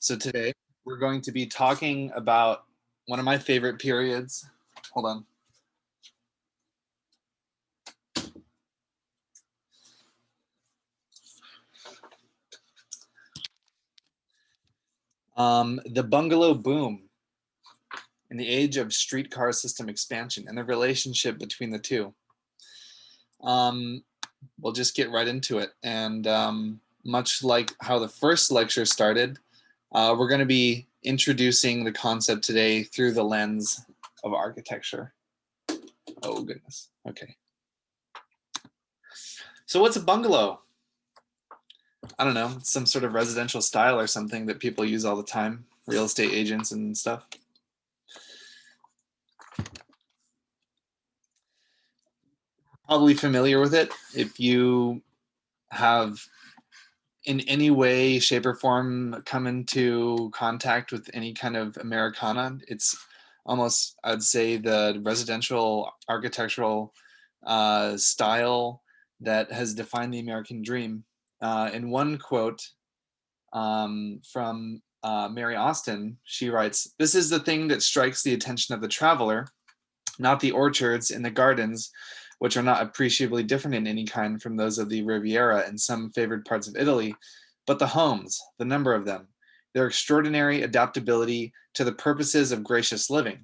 So today we're going to be talking about one of my favorite periods. Hold on. The bungalow boom in the age of streetcar system expansion and the relationship between the two. Um, we'll just get right into it. And much like how the first lecture started, we're going to be introducing the concept today through the lens of architecture. Oh, goodness. Okay. So, what's a bungalow? I don't know, some sort of residential style or something that people use all the time, real estate agents and stuff. Probably familiar with it. If you have in any way, shape, or form come into contact with any kind of Americana, it's almost, I'd say, the residential architectural style that has defined the American dream. In one quote from Mary Austin, she writes, "This is the thing that strikes the attention of the traveler, not the orchards and the gardens, which are not appreciably different in any kind from those of the Riviera and some favored parts of Italy, but the homes, the number of them, their extraordinary adaptability to the purposes of gracious living.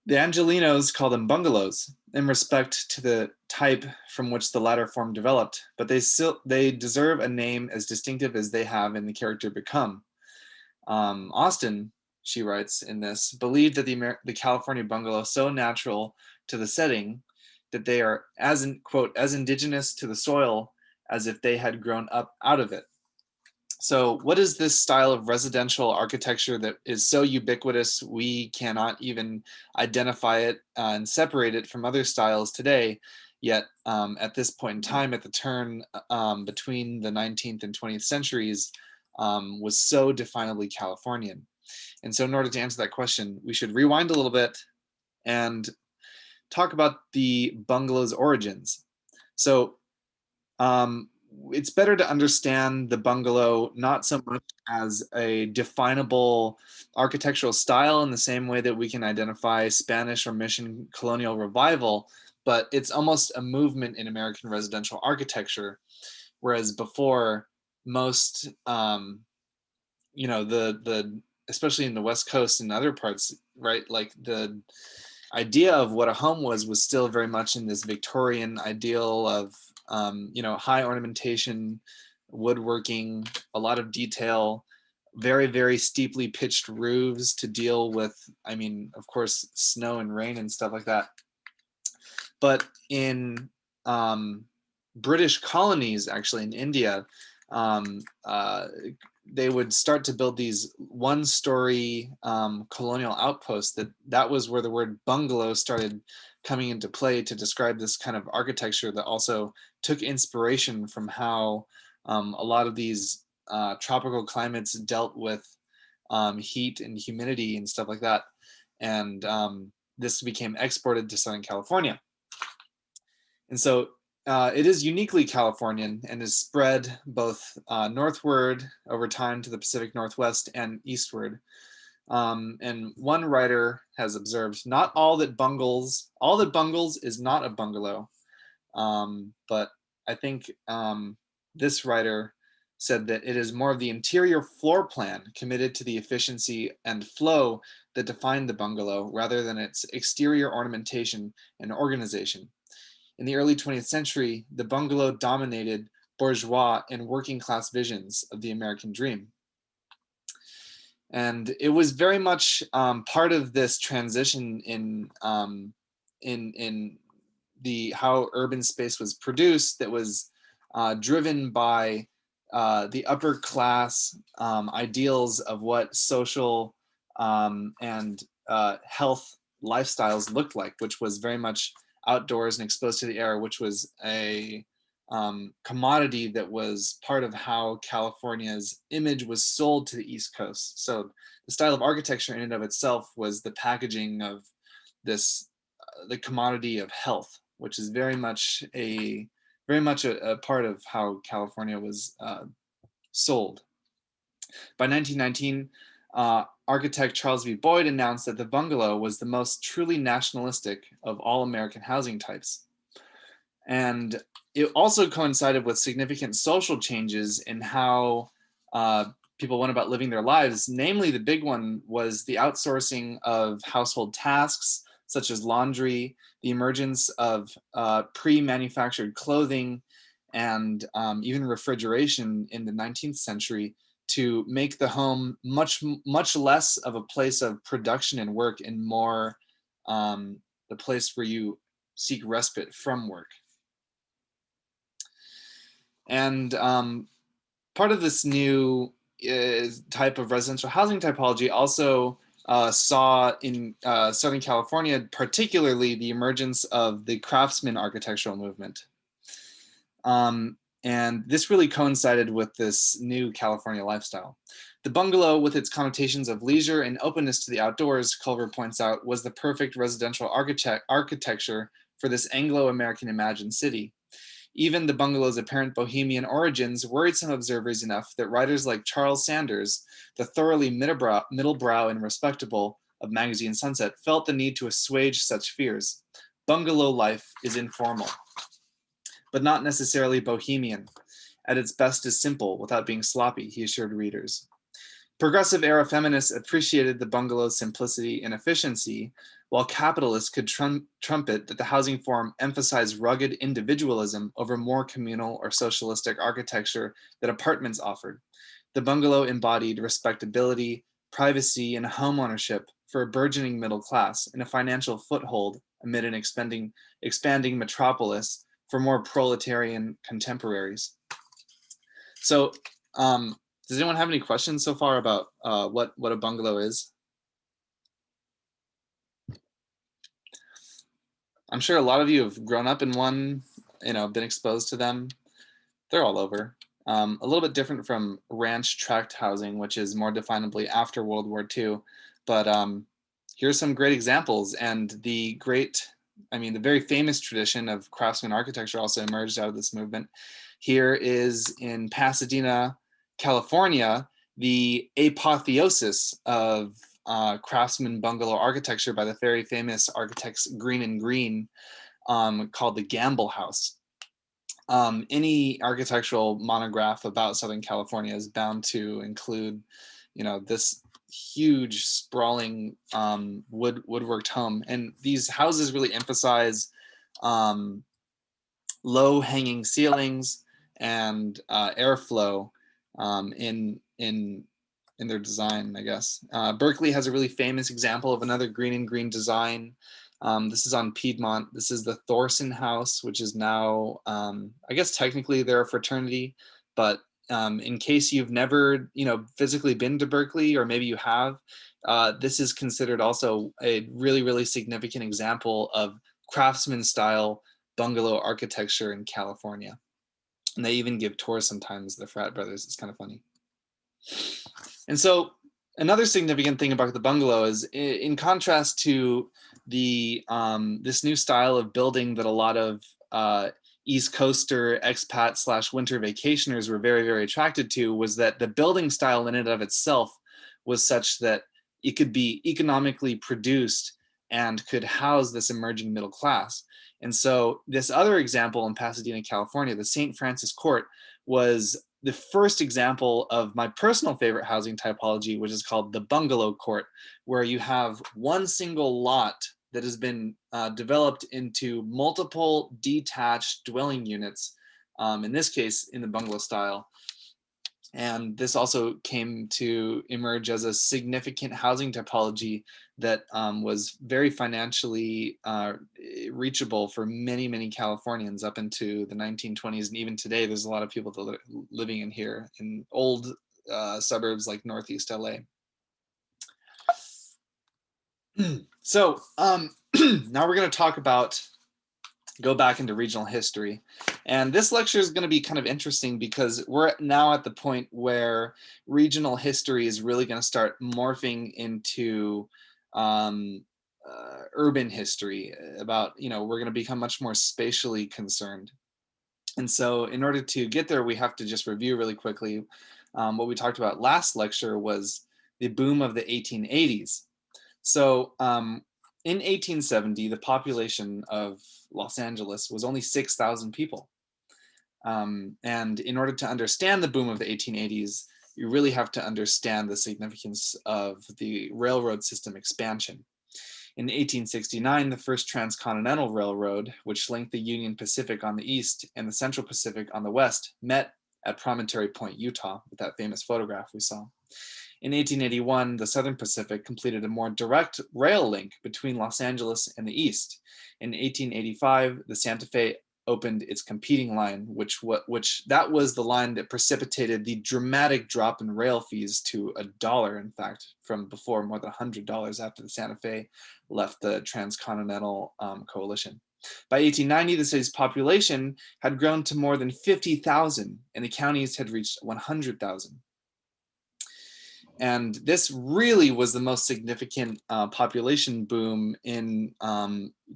The Angelinos call them bungalows in respect to the type from which the latter form developed, but they deserve a name as distinctive as they have in the character become. Austin," she writes in this, "believed that the California bungalow so natural to the setting that they are quote, as indigenous to the soil as if they had grown up out of it." So what is this style of residential architecture that is so ubiquitous we cannot even identify it and separate it from other styles today? Yet at this point in time, at the turn between the 19th and 20th centuries, was so definably Californian. And so in order to answer that question, we should rewind a little bit and talk about the bungalow's origins. So um, it's better to understand the bungalow not so much as a definable architectural style in the same way that we can identify Spanish or Mission colonial revival, but it's almost a movement in American residential architecture. Whereas before, most, the especially in the West Coast and other parts, right? Like the idea of what a home was still very much in this Victorian ideal of high ornamentation, woodworking, a lot of detail, very very steeply pitched roofs to deal with, I mean, of course, snow and rain and stuff like that. But in British colonies, actually in India, um, uh, they would start to build these one-story colonial outposts. That was where the word bungalow started coming into play to describe this kind of architecture that also took inspiration from how a lot of these tropical climates dealt with heat and humidity and stuff like that. And this became exported to Southern California. And so it is uniquely Californian and is spread both northward over time to the Pacific Northwest and eastward. And one writer has observed, not all that bungles is not a bungalow. But I think this writer said that it is more of the interior floor plan committed to the efficiency and flow that defined the bungalow rather than its exterior ornamentation and organization. In the early 20th century, the bungalow dominated bourgeois and working class visions of the American dream. And it was very much part of this transition in the how urban space was produced that was driven by the upper class ideals of what social and health lifestyles looked like, which was very much outdoors and exposed to the air, which was a commodity that was part of how California's image was sold to the East Coast. So the style of architecture in and of itself was the packaging of this, the commodity of health, which is very much a part of how California was sold. By 1919, architect Charles V. Boyd announced that the bungalow was the most truly nationalistic of all American housing types. And it also coincided with significant social changes in how people went about living their lives. Namely, the big one was the outsourcing of household tasks, such as laundry, the emergence of pre-manufactured clothing, and even refrigeration in the 19th century to make the home much less of a place of production and work and more the place where you seek respite from work. And part of this new type of residential housing typology also saw in Southern California, particularly the emergence of the craftsman architectural movement. And this really coincided with this new California lifestyle. The bungalow, with its connotations of leisure and openness to the outdoors, Culver points out, was the perfect residential architecture for this Anglo-American imagined city. Even the bungalow's apparent bohemian origins worried some observers enough that writers like Charles Sanders, the thoroughly middlebrow and respectable of magazine Sunset, felt the need to assuage such fears. Bungalow life is informal, but not necessarily bohemian. At its best is simple without being sloppy, he assured readers. Progressive era feminists appreciated the bungalow's simplicity and efficiency, while capitalists could trumpet that the housing form emphasized rugged individualism over more communal or socialistic architecture that apartments offered. The bungalow embodied respectability, privacy, and homeownership for a burgeoning middle class and a financial foothold amid an expanding metropolis for more proletarian contemporaries. So, does anyone have any questions so far about what a bungalow is? I'm sure a lot of you have grown up in one, been exposed to them. They're all over. A little bit different from ranch tract housing, which is more definably after World War II. But here's some great examples. And the very famous tradition of craftsman architecture also emerged out of this movement. Here is in Pasadena, California, the apotheosis of craftsman bungalow architecture by the very famous architects Green and Green, called the Gamble House. Any architectural monograph about Southern California is bound to include, this huge sprawling woodworked home. And these houses really emphasize low hanging ceilings and airflow in their design, I guess. Berkeley has a really famous example of another Green and Green design. This is on Piedmont. This is the Thorson House, which is now, I guess technically they're a fraternity, but in case you've never, physically been to Berkeley, or maybe you have, this is considered also a really, really significant example of craftsman style bungalow architecture in California. And they even give tours sometimes, the frat brothers. It's kind of funny. And so another significant thing about the bungalow is, in contrast to the this new style of building that a lot of East Coaster expat / winter vacationers were very, very attracted to, was that the building style in and of itself was such that it could be economically produced and could house this emerging middle class. And so this other example in Pasadena, California, the St. Francis Court, was the first example of my personal favorite housing typology, which is called the bungalow court, where you have one single lot that has been developed into multiple detached dwelling units, in this case in the bungalow style. And this also came to emerge as a significant housing typology that was very financially reachable for many, many Californians up into the 1920s. And even today, there's a lot of people that living in here in old suburbs like Northeast LA. So now we're going to go back into regional history. And this lecture is going to be kind of interesting because we're now at the point where regional history is really going to start morphing into urban history. About, we're going to become much more spatially concerned. And so in order to get there, we have to just review really quickly what we talked about last lecture was the boom of the 1880s. So in 1870, the population of Los Angeles was only 6,000 people. And in order to understand the boom of the 1880s, you really have to understand the significance of the railroad system expansion. In 1869, the first transcontinental railroad, which linked the Union Pacific on the east and the Central Pacific on the west, met at Promontory Point, Utah, with that famous photograph we saw. In 1881, the Southern Pacific completed a more direct rail link between Los Angeles and the east. In 1885, the Santa Fe opened its competing line, which that was the line that precipitated the dramatic drop in rail fees to $1, in fact, from before more than $100 after the Santa Fe left the Transcontinental Coalition. By 1890, the city's population had grown to more than 50,000, and the counties had reached 100,000. And this really was the most significant population boom in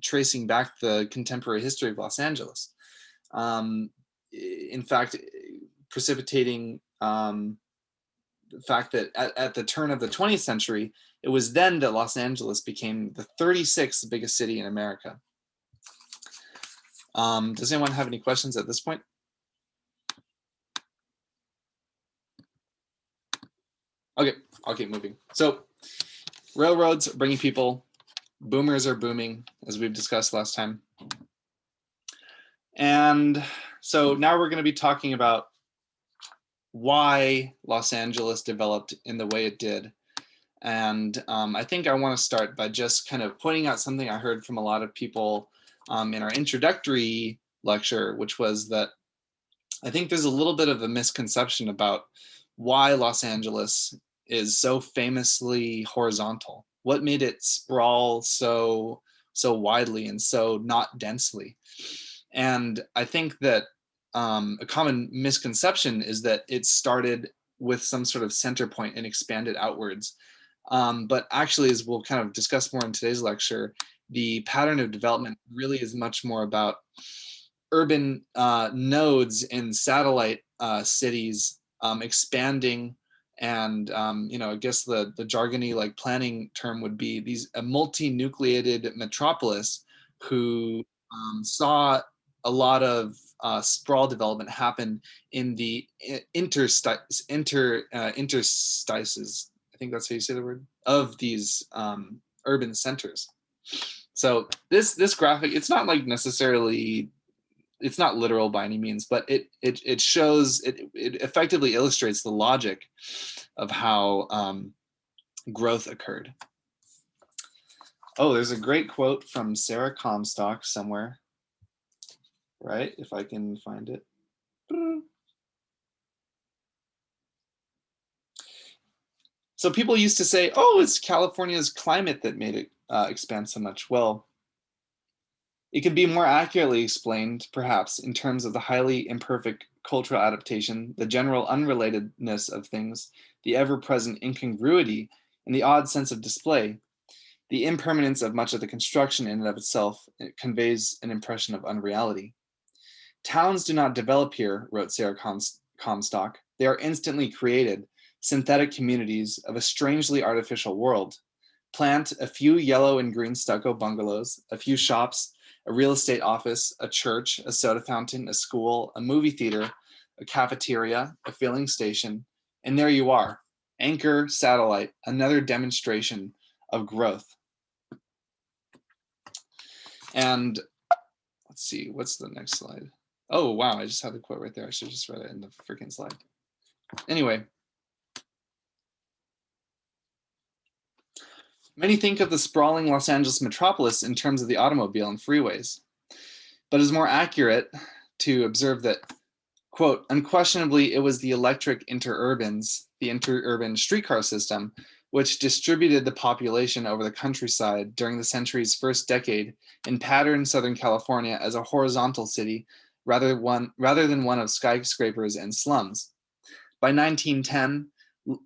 tracing back the contemporary history of Los Angeles. In fact, precipitating the fact that at the turn of the 20th century, it was then that Los Angeles became the 36th biggest city in America. Does anyone have any questions at this point? Okay, I'll keep moving. So railroads are bringing people, boomers are booming, as we've discussed last time. And so now we're going to be talking about why Los Angeles developed in the way it did. And I think I want to start by just kind of pointing out something I heard from a lot of people in our introductory lecture, which was that I think there's a little bit of a misconception about why Los Angeles is so famously horizontal. What made it sprawl so widely and so not densely? And I think that a common misconception is that it started with some sort of center point and expanded outwards. But actually, as we'll kind of discuss more in today's lecture, the pattern of development really is much more about urban nodes in satellite cities expanding, and I guess the jargony like planning term would be a multi-nucleated metropolis who saw a lot of sprawl development happen in the interstices. I think that's how you say the word, of these urban centers. So this graphic, it's not like necessarily, it's not literal by any means, but it shows, it effectively illustrates the logic of how growth occurred. Oh, there's a great quote from Sarah Comstock somewhere, right? If I can find it. So people used to say, oh, it's California's climate that made it expand so much. Well, it can be more accurately explained, perhaps, in terms of the highly imperfect cultural adaptation, the general unrelatedness of things, the ever-present incongruity, and the odd sense of display. The impermanence of much of the construction in and of itself conveys an impression of unreality. Towns do not develop here, wrote Sarah Comstock. They are instantly created, synthetic communities of a strangely artificial world. Plant a few yellow and green stucco bungalows, a few shops, a real estate office, a church, a soda fountain, a school, a movie theater, a cafeteria, a filling station, and there you are. Anchor satellite, another demonstration of growth. And let's see, what's the next slide? Oh, wow, I just had the quote right there. I should just read it in the freaking slide. Anyway. Many think of the sprawling Los Angeles metropolis in terms of the automobile and freeways, but it is more accurate to observe that, quote, unquestionably, it was the electric interurbans, the interurban streetcar system, which distributed the population over the countryside during the century's first decade and patterned Southern California as a horizontal city rather than one of skyscrapers and slums. By 1910,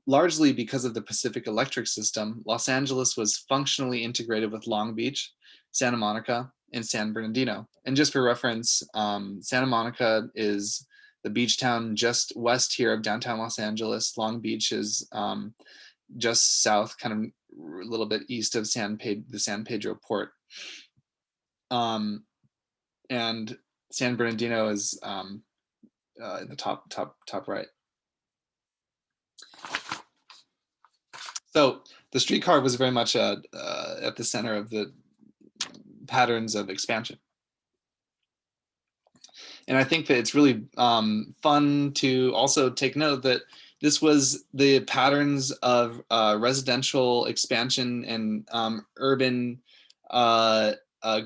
largely because of the Pacific Electric system, Los Angeles was functionally integrated with Long Beach, Santa Monica, and San Bernardino. And just for reference, Santa Monica is the beach town just west here of downtown Los Angeles. Long Beach is just south, kind of a little bit east of the San Pedro port. And San Bernardino is in the top right. So the streetcar was very much at the center of the patterns of expansion. And I think that it's really fun to also take note that this was the patterns of residential expansion and urban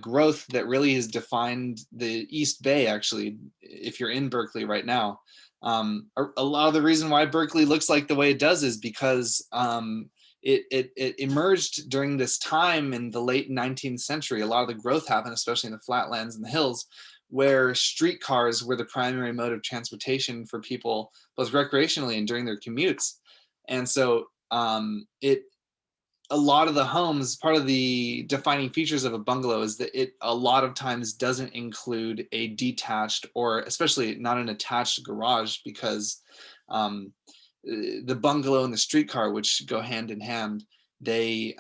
growth that really has defined the East Bay. Actually, if you're in Berkeley right now, a lot of the reason why Berkeley looks like the way it does is because it emerged during this time in the late 19th century. A lot of the growth happened, especially in the flatlands and the hills, where streetcars were the primary mode of transportation for people, both recreationally and during their commutes. And so a lot of the homes, part of the defining features of a bungalow is that it a lot of times doesn't include a detached, or especially not an attached garage, because the bungalow and the streetcar, which go hand in hand, the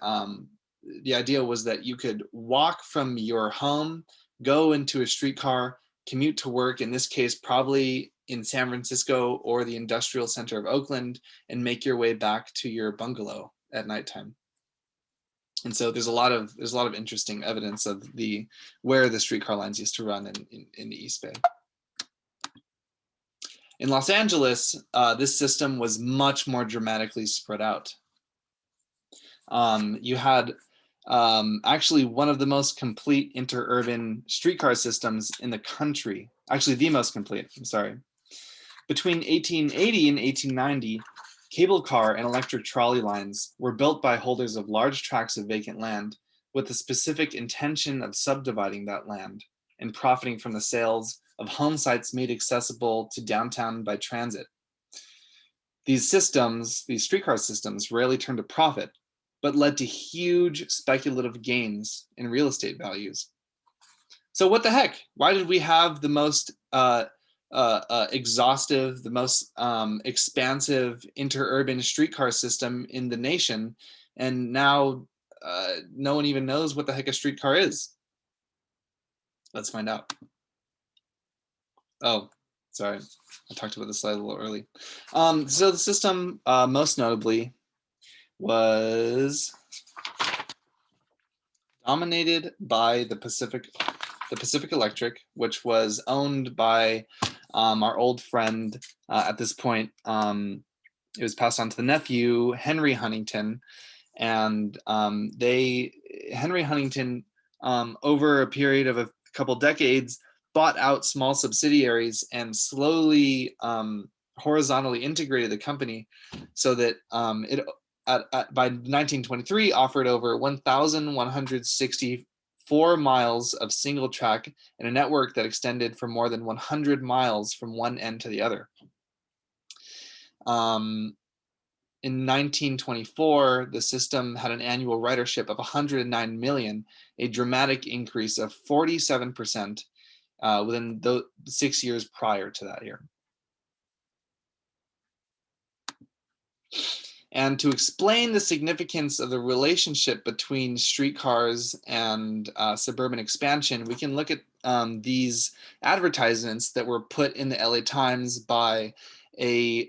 idea was that you could walk from your home, go into a streetcar, commute to work, in this case probably in San Francisco or the industrial center of Oakland, and make your way back to your bungalow at nighttime. And so there's a lot of interesting evidence of where the streetcar lines used to run in the East Bay. In Los Angeles, this system was much more dramatically spread out. You had actually one of the most complete interurban streetcar systems in the country. Actually, the most complete, I'm sorry. Between 1880 and 1890, cable car and electric trolley lines were built by holders of large tracts of vacant land with the specific intention of subdividing that land and profiting from the sales of home sites made accessible to downtown by transit. These streetcar systems, rarely turned a profit, but led to huge speculative gains in real estate values. So what the heck? Why did we have the most exhaustive, the most expansive interurban streetcar system in the nation, and now no one even knows what the heck a streetcar is? Let's find out. Oh, sorry, I talked about this slide a little early. So the system, most notably, was dominated by the Pacific Electric, which was owned by our old friend at this point. It was passed on to the nephew, Henry Huntington, and Henry Huntington, over a period of a couple decades, bought out small subsidiaries and slowly horizontally integrated the company so that it by 1923 offered over 1,164 miles of single track and a network that extended for more than 100 miles from one end to the other. In 1924, the system had an annual ridership of 109 million, a dramatic increase of 47% within the 6 years prior to that year. And to explain the significance of the relationship between streetcars and suburban expansion, we can look at these advertisements that were put in the LA Times by a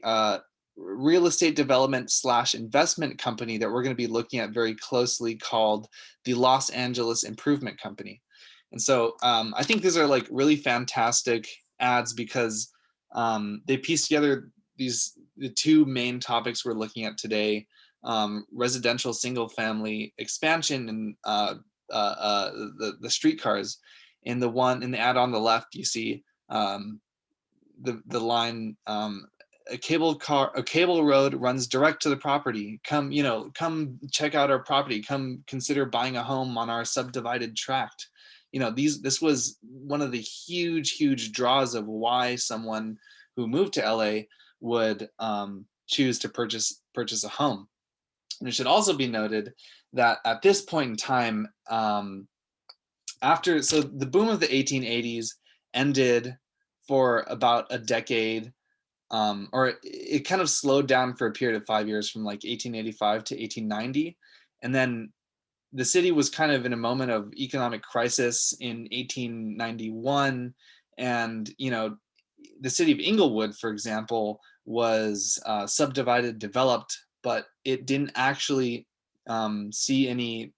real estate development / investment company that we're going to be looking at very closely, called the Los Angeles Improvement Company. And so I think these are like really fantastic ads because they piece together the two main topics we're looking at today: residential single family expansion and the streetcars. In the ad on the left, you see the line, a cable road runs direct to the property. Come check out our property. Come consider buying a home on our subdivided tract. This was one of the huge draws of why someone who moved to LA would choose to purchase a home. And it should also be noted that at this point in time, so the boom of the 1880s ended for about a decade, or it kind of slowed down for a period of 5 years from like 1885 to 1890. And then the city was kind of in a moment of economic crisis in 1891. And, the city of Inglewood, for example, was subdivided, developed, but it didn't actually see any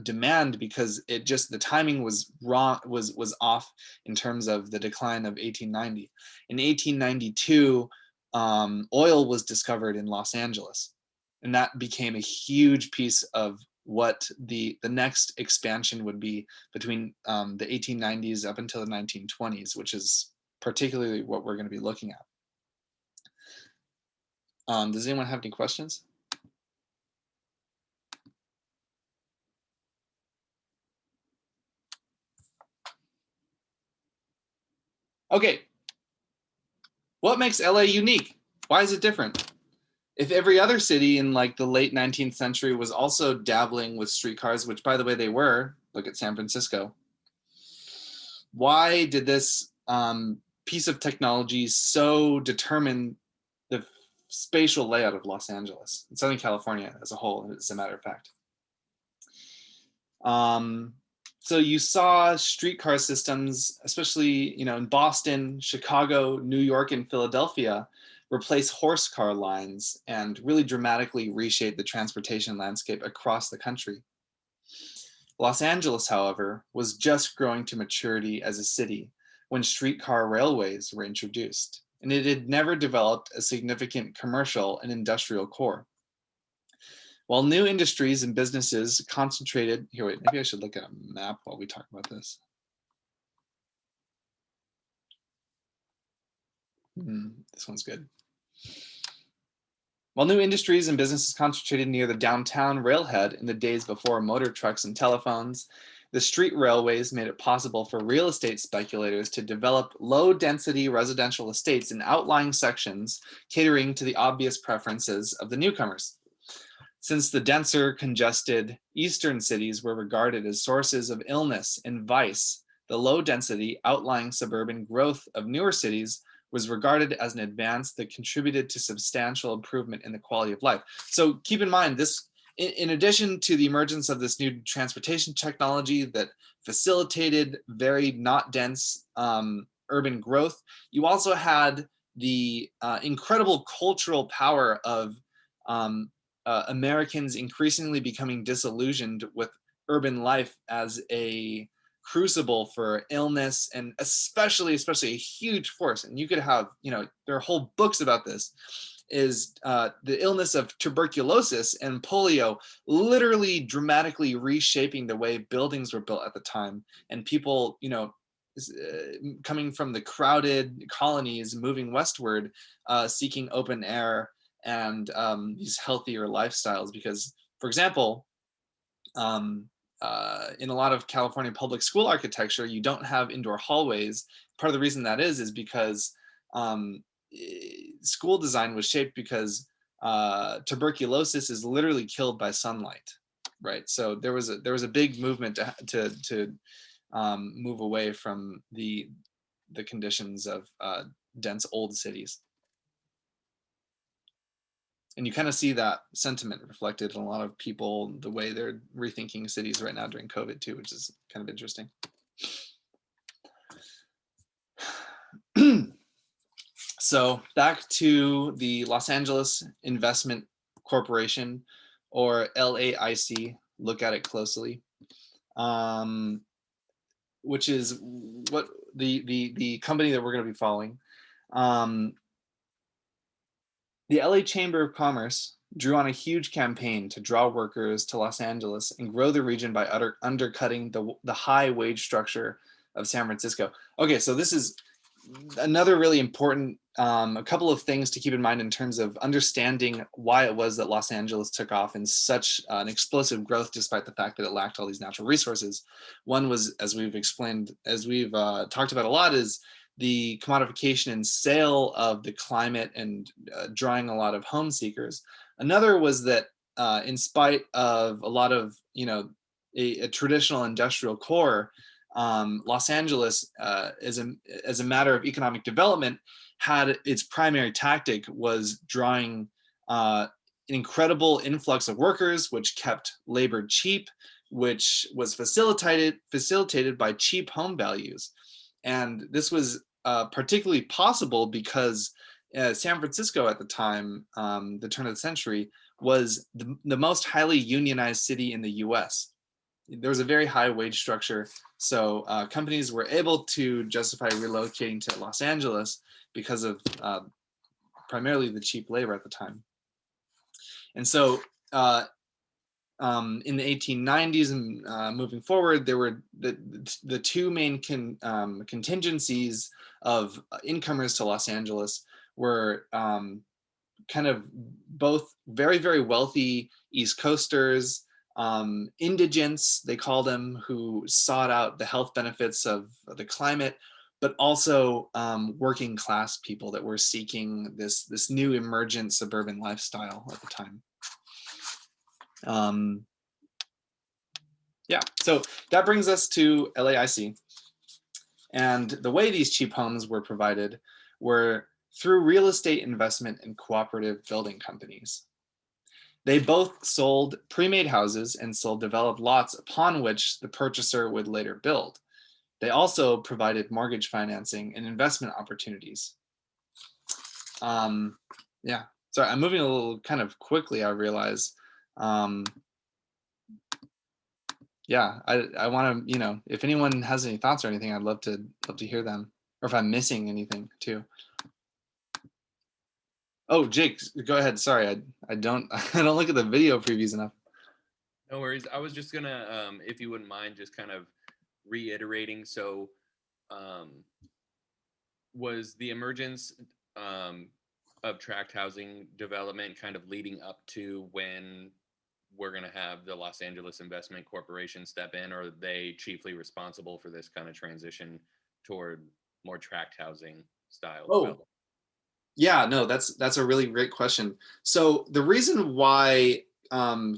demand because the timing was wrong, was off in terms of the decline of 1890. In 1892, oil was discovered in Los Angeles, and that became a huge piece of what the next expansion would be between the 1890s up until the 1920s, which is particularly what we're going to be looking at. Does anyone have any questions? Okay. What makes LA unique? Why is it different? If every other city in like the late 19th century was also dabbling with streetcars, which by the way they were, look at San Francisco. Why did this piece of technology so determine the spatial layout of Los Angeles and Southern California as a whole, as a matter of fact? So you saw streetcar systems, especially in Boston, Chicago, New York, and Philadelphia, replace horse car lines and really dramatically reshape the transportation landscape across the country. Los Angeles, however, was just growing to maturity as a city when streetcar railways were introduced, and it had never developed a significant commercial and industrial core. While new industries and businesses concentrated, here, wait, maybe I should look at a map while we talk about this. This one's good. While new industries and businesses concentrated near the downtown railhead in the days before motor trucks and telephones, the street railways made it possible for real estate speculators to develop low-density residential estates in outlying sections, catering to the obvious preferences of the newcomers. Since the denser, congested eastern cities were regarded as sources of illness and vice, the low-density, outlying suburban growth of newer cities was regarded as an advance that contributed to substantial improvement in the quality of life. So keep in mind, this, in addition to the emergence of this new transportation technology that facilitated very not dense urban growth, you also had the incredible cultural power of Americans increasingly becoming disillusioned with urban life as a crucible for illness, and especially a huge force. And you could have, there are whole books about this, is the illness of tuberculosis and polio literally dramatically reshaping the way buildings were built at the time. And people, coming from the crowded colonies, moving westward, seeking open air and these healthier lifestyles. Because, for example, in a lot of California public school architecture, you don't have indoor hallways. Part of the reason that is because school design was shaped because tuberculosis is literally killed by sunlight, right? So there was a big movement to move away from the conditions of dense old cities. And you kind of see that sentiment reflected in a lot of people, the way they're rethinking cities right now during COVID too, which is kind of interesting. So back to the Los Angeles Investment Corporation, or LAIC, look at it closely, which is what the company that we're going to be following. The LA Chamber of Commerce drew on a huge campaign to draw workers to Los Angeles and grow the region by undercutting the high wage structure of San Francisco. Okay, so this is another really important, a couple of things to keep in mind in terms of understanding why it was that Los Angeles took off in such an explosive growth, despite the fact that it lacked all these natural resources. One was, as we've explained, as we've talked about a lot, is the commodification and sale of the climate and drawing a lot of home seekers. Another was that in spite of a lot of, a traditional industrial core, Los Angeles, as a matter of economic development, had its primary tactic was drawing an incredible influx of workers, which kept labor cheap, which was facilitated by cheap home values. And this was particularly possible because San Francisco at the time, the turn of the century, was the most highly unionized city in the US. There was a very high wage structure, so companies were able to justify relocating to Los Angeles because of primarily the cheap labor at the time. And so in the 1890s and moving forward, there were the two main contingencies of incomers to Los Angeles were kind of both very, very wealthy East Coasters, indigents, they call them, who sought out the health benefits of the climate, but also working class people that were seeking this new emergent suburban lifestyle at the time. Yeah, so that brings us to LAIC. And the way these cheap homes were provided were through real estate investment and cooperative building companies. They both sold pre-made houses and sold developed lots upon which the purchaser would later build. They also provided mortgage financing and investment opportunities. Yeah, sorry, I'm moving a little kind of quickly, I realize. Yeah, I want to, if anyone has any thoughts or anything, I'd love to hear them, or if I'm missing anything too. Oh, Jake, go ahead. Sorry, I don't I don't look at the video previews enough. No worries. I was just gonna, if you wouldn't mind, just kind of reiterating. So, was the emergence of tract housing development kind of leading up to when we're going to have the Los Angeles Investment Corporation step in, or are they chiefly responsible for this kind of transition toward more tract housing style development? Yeah, no, that's a really great question. So the reason why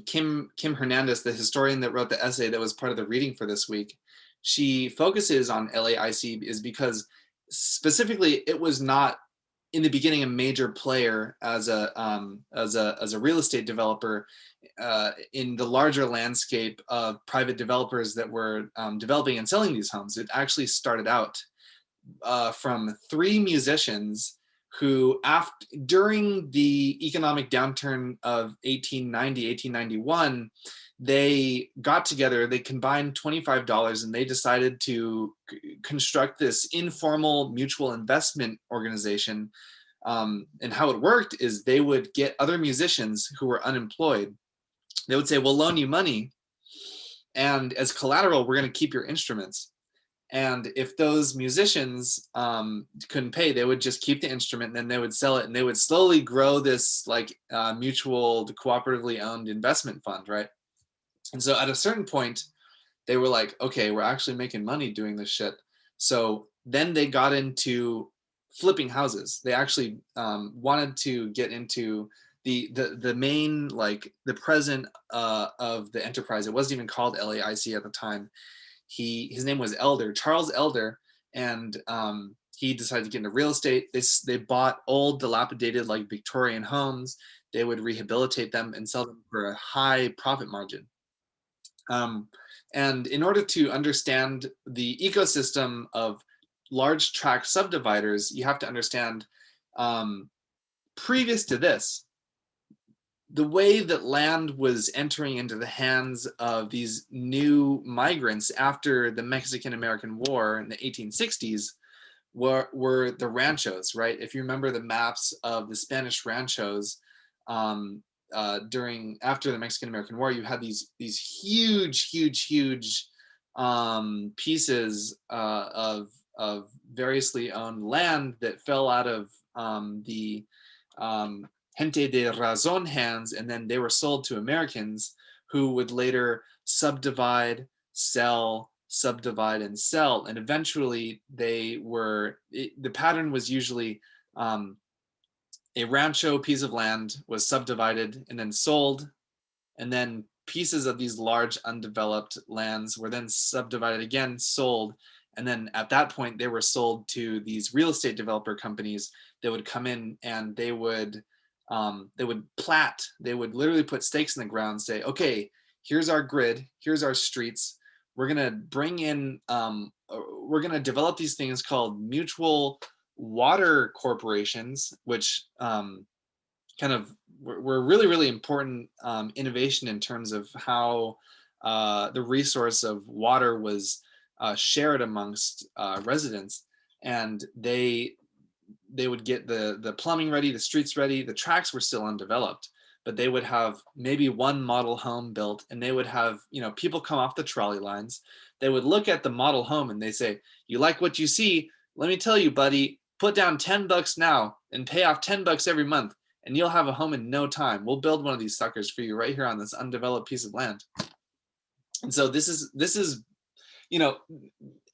Kim Hernandez, the historian that wrote the essay that was part of the reading for this week, she focuses on LAIC is because specifically it was not in the beginning a major player as a real estate developer in the larger landscape of private developers that were developing and selling these homes. It actually started out from three musicians who, during the economic downturn of 1891, they got together, they combined $25, and they decided to construct this informal mutual investment organization. And how it worked is they would get other musicians who were unemployed. They would say, we'll loan you money, and as collateral, we're going to keep your instruments. And if those musicians couldn't pay, they would just keep the instrument, and then they would sell it, and they would slowly grow this like mutual, cooperatively owned investment fund, right? And so at a certain point, they were like, okay, we're actually making money doing this shit. So then they got into flipping houses. They actually wanted to get into the main, like the president of the enterprise. It wasn't even called LAIC at the time. His name was Elder, Charles Elder, and he decided to get into real estate. They bought old, dilapidated, like Victorian homes. They would rehabilitate them and sell them for a high profit margin. And in order to understand the ecosystem of large tract subdividers, you have to understand, previous to this, the way that land was entering into the hands of these new migrants after the Mexican-American War in the 1860s were the ranchos, right? If you remember the maps of the Spanish ranchos after the Mexican-American War, you had these huge pieces of variously owned land that fell out of the gente de razón hands, and then they were sold to Americans who would later subdivide, sell, subdivide, and sell. And eventually the pattern was usually a rancho piece of land was subdivided and then sold, and then pieces of these large undeveloped lands were then subdivided again, sold, and then at that point they were sold to these real estate developer companies that would come in and they would plat, they would literally put stakes in the ground, say, okay, here's our grid, here's our streets. We're gonna bring in, we're gonna develop these things called mutual water corporations, which kind of were really, really important innovation in terms of how the resource of water was shared amongst residents. And they would get the plumbing ready, the streets ready, the tracks were still undeveloped, but they would have maybe one model home built, and they would have, you know, people come off the trolley lines. They would look at the model home and they say, you like what you see? Let me tell you, buddy, put down $10 now and pay off $10 every month, and you'll have a home in no time. We'll build one of these suckers for you right here on this undeveloped piece of land. And so this is, you know,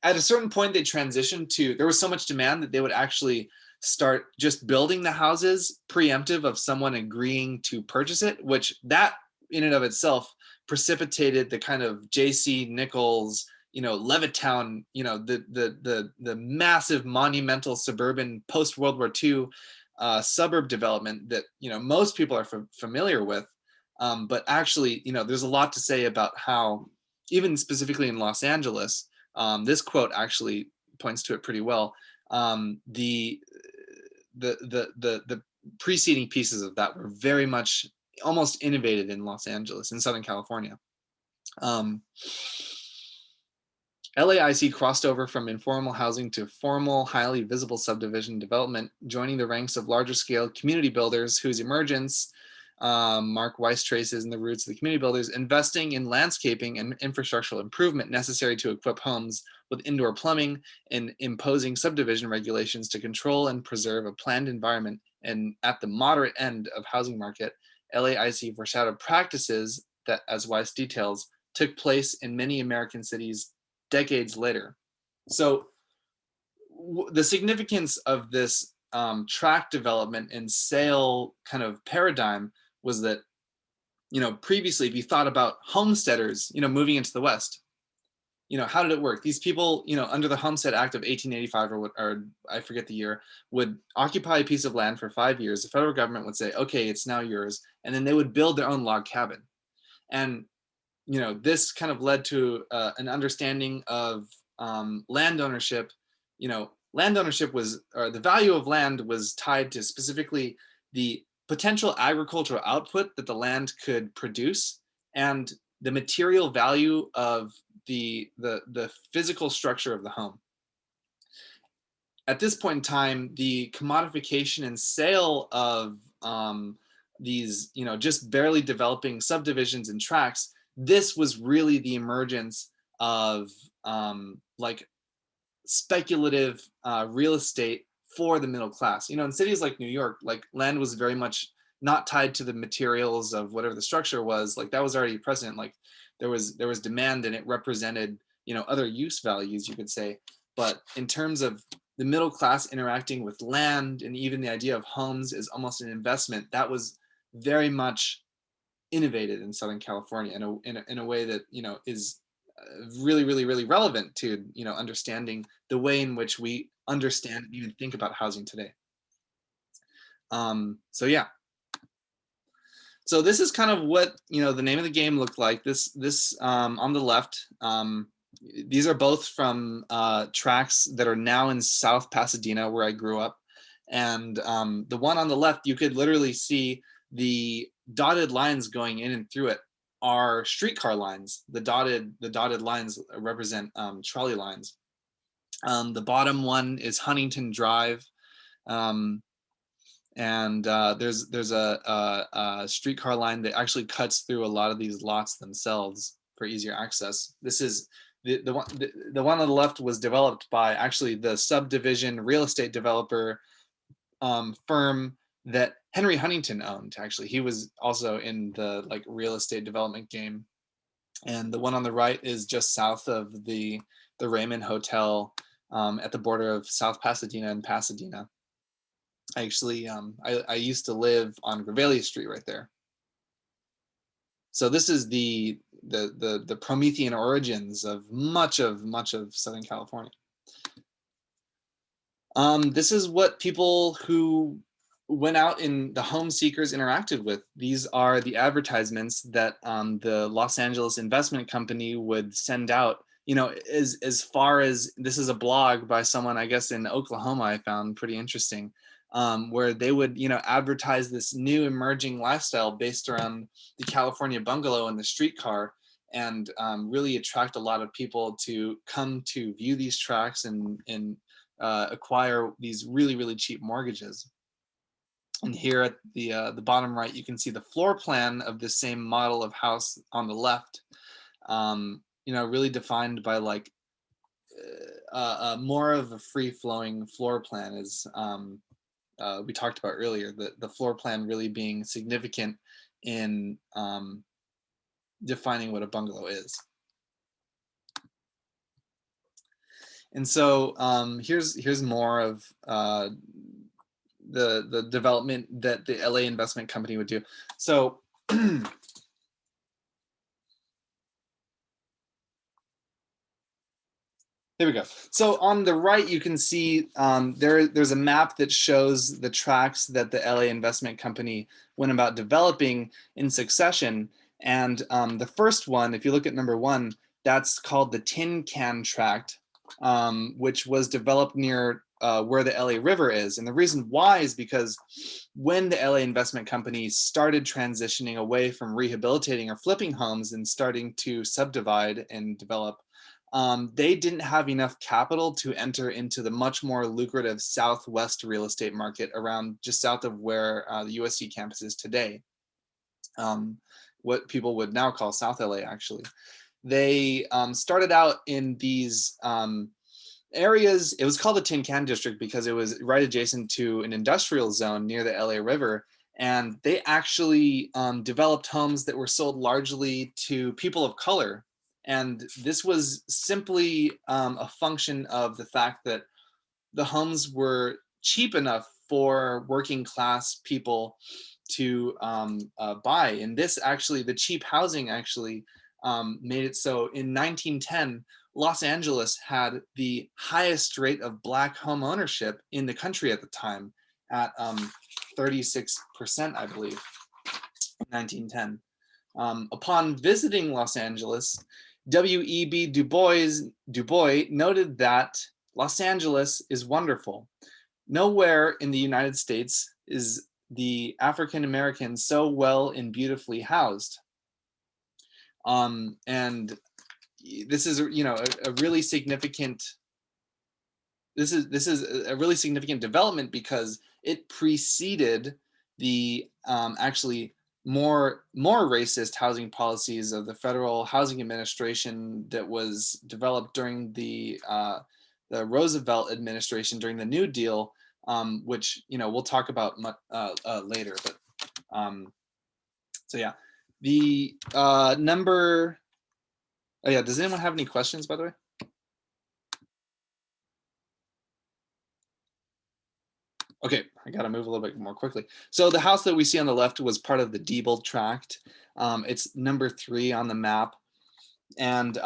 at a certain point they transitioned to, there was so much demand that they would actually start just building the houses preemptive of someone agreeing to purchase it, which that in and of itself precipitated the kind of J.C. Nichols, you know, Levittown, you know, the massive monumental suburban post World War II suburb development that, you know, most people are familiar with. But actually, you know, there's a lot to say about how, even specifically in Los Angeles, this quote actually points to it pretty well. The preceding pieces of that were very much almost innovated in Los Angeles, in Southern California. LAIC crossed over from informal housing to formal, highly visible subdivision development, joining the ranks of larger scale community builders whose emergence Mark Weiss traces in the roots of the community builders, investing in landscaping and infrastructural improvement necessary to equip homes with indoor plumbing and imposing subdivision regulations to control and preserve a planned environment. And at the moderate end of housing market, LAIC foreshadowed practices that, as Weiss details, took place in many American cities decades later. So the significance of this tract development and sale kind of paradigm was that, you know, previously if you thought about homesteaders, you know, moving into the West, you know, how did it work? These people, you know, under the Homestead Act of 1885 or I forget the year, would occupy a piece of land for 5 years. The federal government would say, okay, it's now yours. And then they would build their own log cabin. And, you know, this kind of led to an understanding of land ownership. You know, land ownership was, or the value of land was tied to specifically the potential agricultural output that the land could produce and the material value of the physical structure of the home. At this point in time, the commodification and sale of these, you know, just barely developing subdivisions and tracts, this was really the emergence of like speculative real estate for the middle class. You know, in cities like New York, like land was very much not tied to the materials of whatever the structure was. Like that was already present. Like there was demand and it represented, you know, other use values, you could say. But in terms of the middle class interacting with land and even the idea of homes as almost an investment, that was very much innovated in Southern California in a way that, you know, is really, really, really relevant to, you know, understanding the way in which we understand and even think about housing today. So yeah. So this is kind of what, you know, the name of the game looked like. This on the left, these are both from tracks that are now in South Pasadena, where I grew up. And the one on the left, you could literally see the dotted lines going in and through it are streetcar lines. The dotted lines represent trolley lines. The bottom one is Huntington Drive. And there's a streetcar line that actually cuts through a lot of these lots themselves for easier access. This is the one on the left was developed by actually the subdivision real estate developer firm that Henry Huntington owned. Actually, he was also in the like real estate development game. And the one on the right is just south of the Raymond Hotel at the border of South Pasadena and Pasadena. Actually, I used to live on Grevalier Street right there. So this is the Promethean origins of much of Southern California. This is what people who went out in the home seekers interacted with. These are the advertisements that the Los Angeles Investment Company would send out. You know, as far as, this is a blog by someone, I guess, in Oklahoma, I found pretty interesting, where they would, you know, advertise this new emerging lifestyle based around the California bungalow and the streetcar, and really attract a lot of people to come to view these tracts and acquire these really, really cheap mortgages. And here at the bottom right, you can see the floor plan of the same model of house on the left. You know, really defined by like more of a free-flowing floor plan, as we talked about earlier. The floor plan really being significant in defining what a bungalow is. And so here's more of the development that the LA Investment Company would do. So here we go. So on the right, you can see there's a map that shows the tracts that the LA Investment Company went about developing in succession. And the first one, if you look at number 1, that's called the Tin Can Tract, which was developed near where the LA River is. And the reason why is because when the LA Investment Company started transitioning away from rehabilitating or flipping homes and starting to subdivide and develop, they didn't have enough capital to enter into the much more lucrative Southwest real estate market around just south of where the USC campus is today. What people would now call South LA, actually. They started out in these areas. It was called the Tin Can District because it was right adjacent to an industrial zone near the LA River. And they actually developed homes that were sold largely to people of color. And this was simply a function of the fact that the homes were cheap enough for working class people to buy. And this actually, the cheap housing actually made it so in 1910, Los Angeles had the highest rate of Black home ownership in the country at the time, at 36%, I believe, in 1910. Upon visiting Los Angeles, W.E.B. Du Bois noted that Los Angeles is wonderful. Nowhere in the United States is the African American so well and beautifully housed. And this is, you know, a really significant. This is a really significant development because it preceded the actually more racist housing policies of the Federal Housing Administration that was developed during the Roosevelt administration during the New Deal, which, you know, we'll talk about later. But so yeah, the number. Oh yeah, does anyone have any questions, by the way? Okay, I gotta move a little bit more quickly. So the house that we see on the left was part of the Diebel tract. It's number 3 on the map. And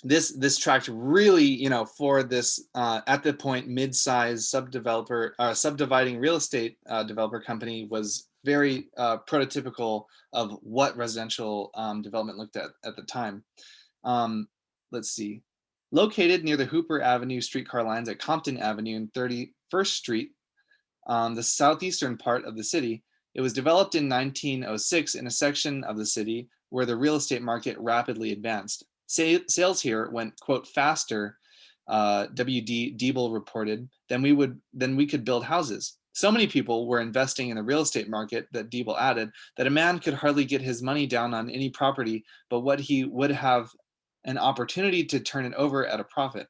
this tract really, you know, for this at the point mid-size subdividing real estate developer company, was very prototypical of what residential development looked at the time. Let's see. Located near the Hooper Avenue streetcar lines at Compton Avenue and 31st Street, the southeastern part of the city, it was developed in 1906 in a section of the city where the real estate market rapidly advanced. Sales here went, quote, faster, W.D. Diebel reported, than we could build houses. So many people were investing in the real estate market, that Diebel added, that a man could hardly get his money down on any property but what he would have an opportunity to turn it over at a profit.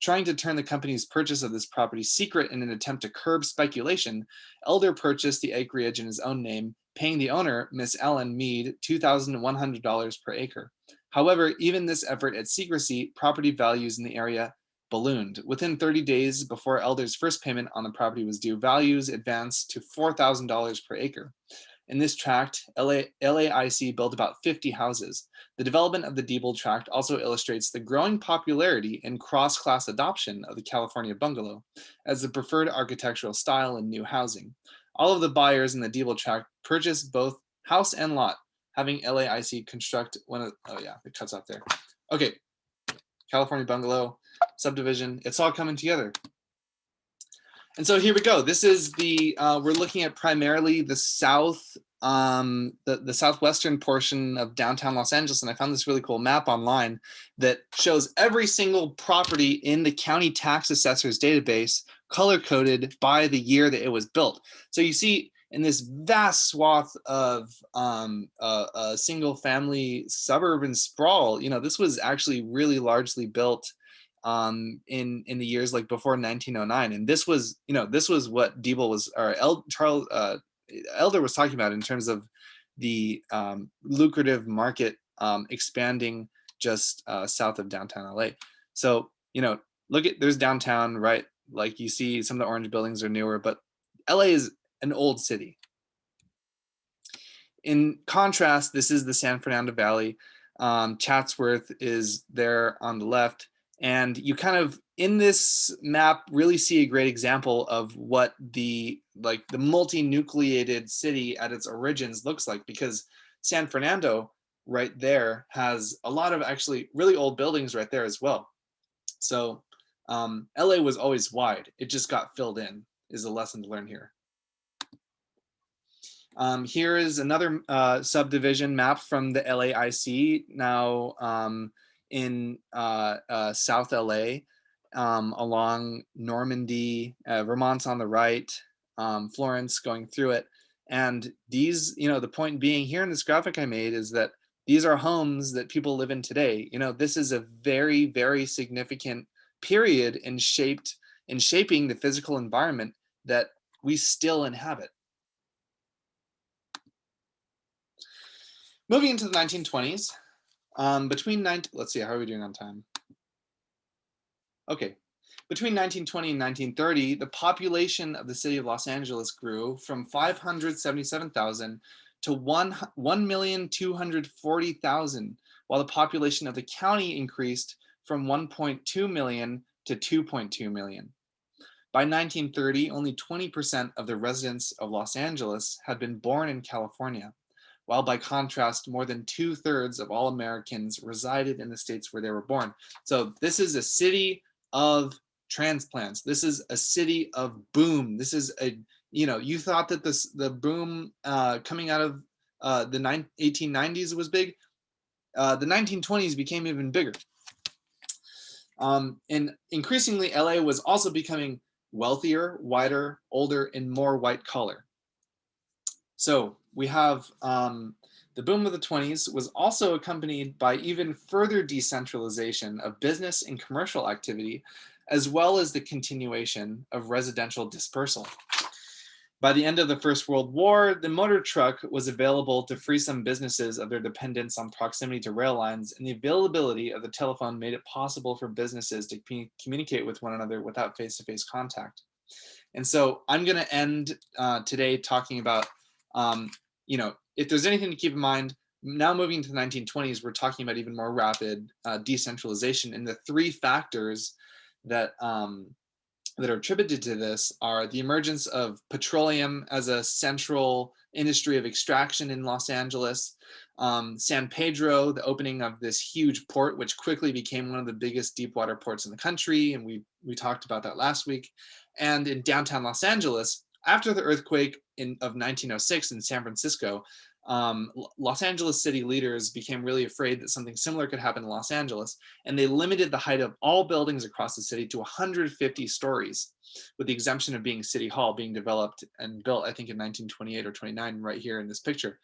Trying to turn the company's purchase of this property secret in an attempt to curb speculation, Elder purchased the acreage in his own name, paying the owner, Miss Ellen Mead, $2,100 per acre. However, even this effort at secrecy, property values in the area ballooned. Within 30 days before Elder's first payment on the property was due, values advanced to $4,000 per acre. In this tract, LAIC built about 50 houses. The development of the Diebel tract also illustrates the growing popularity and cross-class adoption of the California bungalow as the preferred architectural style in new housing. All of the buyers in the Diebel tract purchased both house and lot, having LAIC construct one of, oh yeah, it cuts off there. Okay, California bungalow subdivision, it's all coming together. And so here we go. This is the, we're looking at primarily the the southwestern portion of downtown Los Angeles. And I found this really cool map online that shows every single property in the county tax assessor's database color coded by the year that it was built. So you see in this vast swath of a single family suburban sprawl, you know, this was actually really largely built in the years like before 1909, and this was, you know, this was what Diebel was, or Charles Elder was talking about in terms of the lucrative market expanding just south of downtown LA. So, you know, look at, there's downtown, right? Like you see some of the orange buildings are newer, but LA is an old city. In contrast, this is the San Fernando Valley. Chatsworth is there on the left. And you kind of, in this map, really see a great example of what the multi-nucleated city at its origins looks like, because San Fernando right there has a lot of actually really old buildings right there as well. So LA was always wide. It just got filled in, is a lesson to learn here. Here is another subdivision map from the LAIC, now in South LA, along Normandy, Vermont's on the right, Florence going through it. And these, you know, the point being here in this graphic I made is that these are homes that people live in today. You know, this is a very, very significant period in shaping the physical environment that we still inhabit. Moving into the 1920s, let's see, how are we doing on time? Okay, between 1920 and 1930, the population of the city of Los Angeles grew from 577,000 to 1,240,000, while the population of the county increased from 1.2 million to 2.2 million. By 1930, only 20% of the residents of Los Angeles had been born in California, while by contrast, more than 2/3 of all Americans resided in the states where they were born. So this is a city of transplants. This is a city of boom. This is a, you know, you thought that the boom coming out of the 1890s was big. The 1920s became even bigger. And increasingly, LA was also becoming wealthier, whiter, older, and more white collar. So we have the boom of the 20s was also accompanied by even further decentralization of business and commercial activity, as well as the continuation of residential dispersal. By the end of the First World War, the motor truck was available to free some businesses of their dependence on proximity to rail lines, and the availability of the telephone made it possible for businesses to communicate with one another without face-to-face contact. And so I'm going to end today talking about, you know, if there's anything to keep in mind, now moving to the 1920s, we're talking about even more rapid decentralization. And the three factors that that are attributed to this are the emergence of petroleum as a central industry of extraction in Los Angeles, San Pedro, the opening of this huge port, which quickly became one of the biggest deep water ports in the country, and we talked about that last week, and in downtown Los Angeles, after the earthquake of 1906 in San Francisco, Los Angeles city leaders became really afraid that something similar could happen in Los Angeles, and they limited the height of all buildings across the city to 150 stories, with the exemption of being City Hall being developed and built, I think, in 1928 or 29, right here in this picture.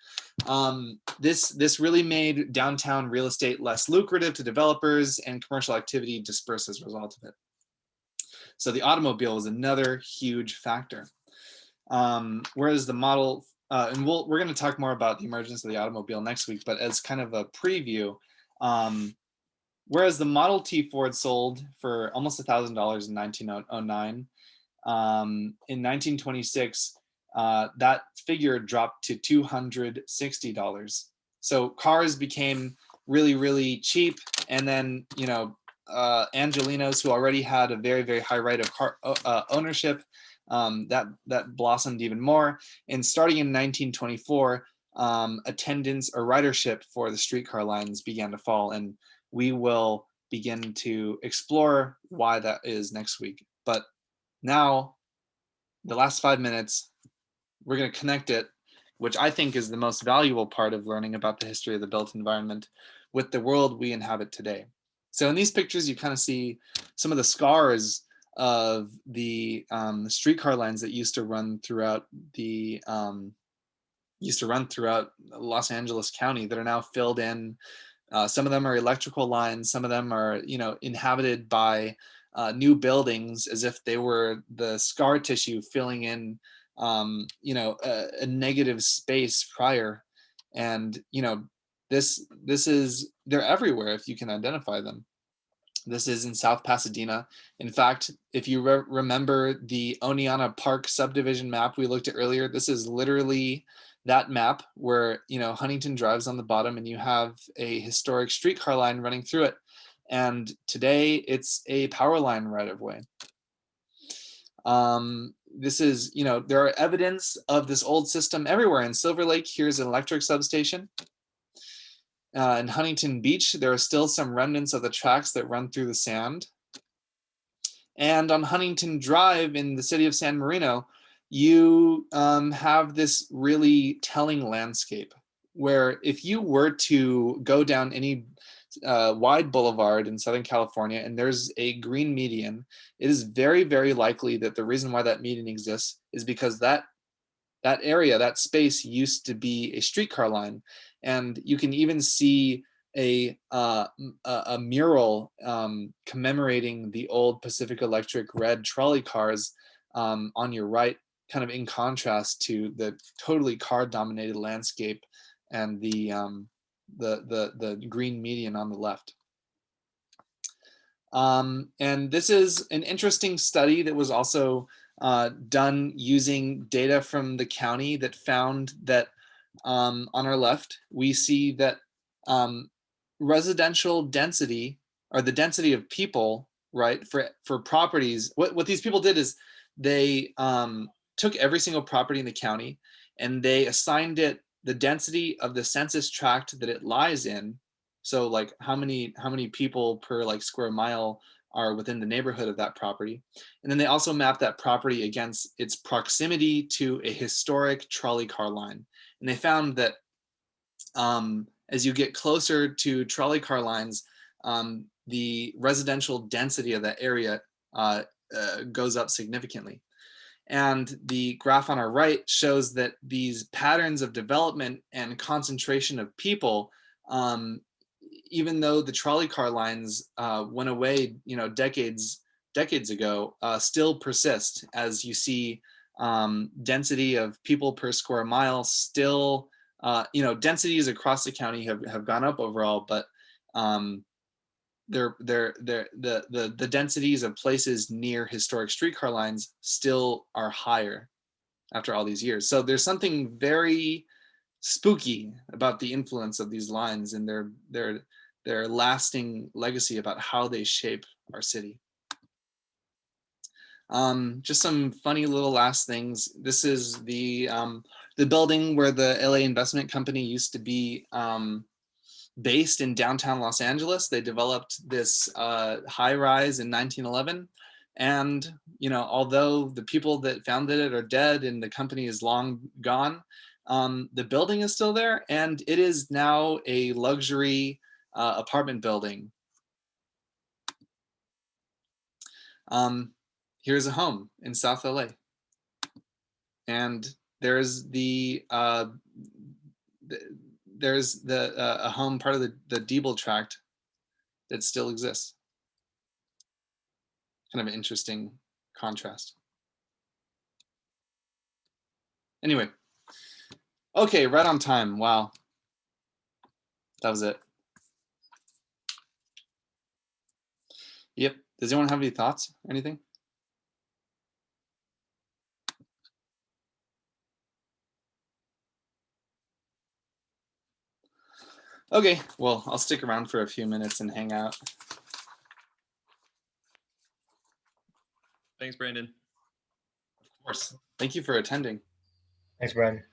This really made downtown real estate less lucrative to developers, and commercial activity dispersed as a result of it. So the automobile was another huge factor. Whereas the model, and we're going to talk more about the emergence of the automobile next week, but as kind of a preview, whereas the Model T Ford sold for almost $1,000 in 1909, in 1926, that figure dropped to $260. So cars became really, really cheap. And then, Angelenos, who already had a very, very high rate of car ownership, that blossomed even more. And starting in 1924, attendance or ridership for the streetcar lines began to fall. And we will begin to explore why that is next week. But now, the last 5 minutes, we're going to connect it, which I think is the most valuable part of learning about the history of the built environment, with the world we inhabit today. So in these pictures, you kind of see some of the scars of the streetcar lines that used to run throughout Los Angeles County that are now filled in. Some of them are electrical lines. Some of them are, inhabited by new buildings, as if they were the scar tissue filling in, a negative space prior. And they're everywhere if you can identify them. This is in South Pasadena. In fact, if you remember the Oneonta Park subdivision map we looked at earlier, this is literally that map where, Huntington Drive's on the bottom and you have a historic streetcar line running through it. And today it's a power line right of way. This is, there are evidence of this old system everywhere. In Silver Lake, here's an electric substation. In Huntington Beach, there are still some remnants of the tracks that run through the sand. And on Huntington Drive in the city of San Marino, you have this really telling landscape where if you were to go down any wide boulevard in Southern California and there's a green median, it is very, very likely that the reason why that median exists is because that area, that space used to be a streetcar line. And you can even see a mural commemorating the old Pacific Electric red trolley cars on your right, kind of in contrast to the totally car-dominated landscape and the green median on the left. And this is an interesting study that was also done using data from the county that found that on our left, we see that residential density, or the density of people, right, for properties, what these people did is they took every single property in the county and they assigned it the density of the census tract that it lies in. So like how many people per like square mile are within the neighborhood of that property. And then they also mapped that property against its proximity to a historic trolley car line. And they found that as you get closer to trolley car lines, the residential density of that area goes up significantly. And the graph on our right shows that these patterns of development and concentration of people, even though the trolley car lines went away, decades ago, still persist. As you see, density of people per square mile still, densities across the county have gone up overall, but the densities of places near historic streetcar lines still are higher after all these years. So there's something very spooky about the influence of these lines and their lasting legacy about how they shape our city. Just some funny little last things. This is the building where the LA Investment Company used to be based in downtown Los Angeles. They developed this high rise in 1911. And, although the people that founded it are dead and the company is long gone, the building is still there, and it is now a luxury apartment building. Here's a home in South LA. And there's a home, part of the Diebel tract, that still exists. Kind of an interesting contrast. Anyway, okay, right on time. Wow, that was it. Yep. Does anyone have any thoughts? Anything? Okay, well, I'll stick around for a few minutes and hang out. Thanks, Brandon. Of course. Thank you for attending. Thanks, Brandon.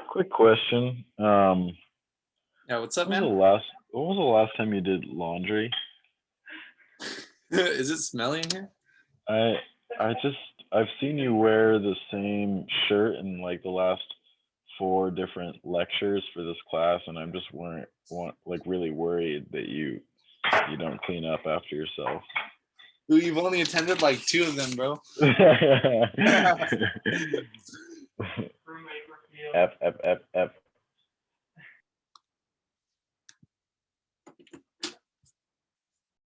Quick question. Yeah, what's up, When was the man? last time you did laundry? Is it smelly in here? I've seen you wear the same shirt in like the last 4 different lectures for this class, and I'm just really worried that you don't clean up after yourself. Ooh, you've only attended like 2 of them, bro. F F F F.